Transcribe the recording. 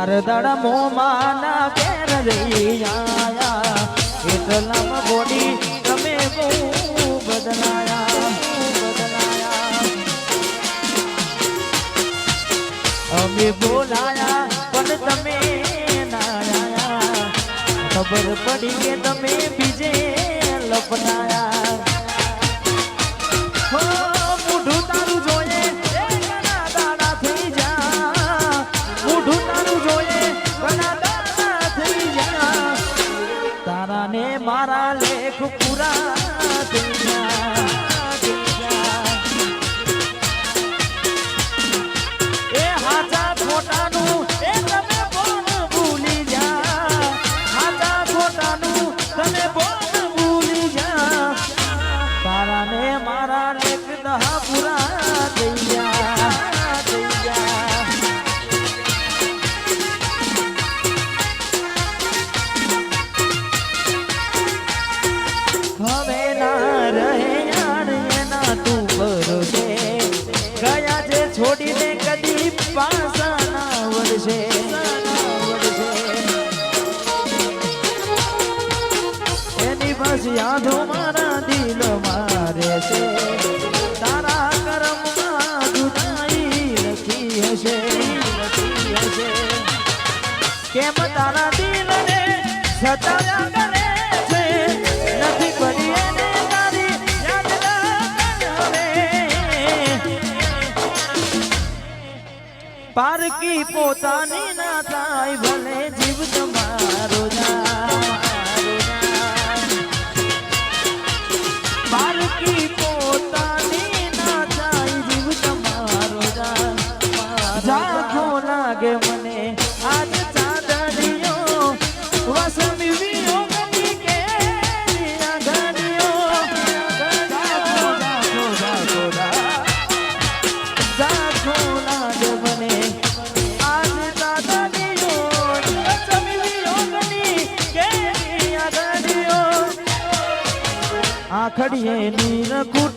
ચાર દાડા મોમાના પેર રહી આયા એટલામાં બોડી તમે બહુ બદલાયા અમે બોલાયા પણ તમે ના આયા ખબર પડી કે તમે બીજે લપનાયા મોઢું તારું જોઈએ ઘણા દાડા થઈ જા મોઢું તારું જોઈએ ઘણા દાડા થઈ જા તારા ને મારા લેખ પૂરા થઈ જા એ હાચા ખોટાનું એ તમે કોણ ભૂલી જા હાચા ખોટાનું તમે કોણ ભૂલી જા તારા ને મારા લેખ દહા પૂરા થઈ જા હવે ના રહે યાર એના તું ભરોસે ગયા જે છોડીને કદી પાછા ના વળશે એની બસ યાદો મારા દિલ મારે છે તારા કર્મમાં જુદાઈ લખી હશે કેમ તારા દિલને સતાવ્યા કરે છે નથી પડી એને તારી યાદ આવે પારકી પોતાની ના થાય ભલે જીવ તમારો પારકી પોતાની ના થાય જીવ તમારો ઝાખો લાગે મને આજ ચાંદડીઓ વસમી વિયોગની કે આંગણીઓ ઝાખો લાગે મને આજ ચાંદડીઓ વસમી વિયોગની કે આંગણીઓ આખડીએ નીર કુટ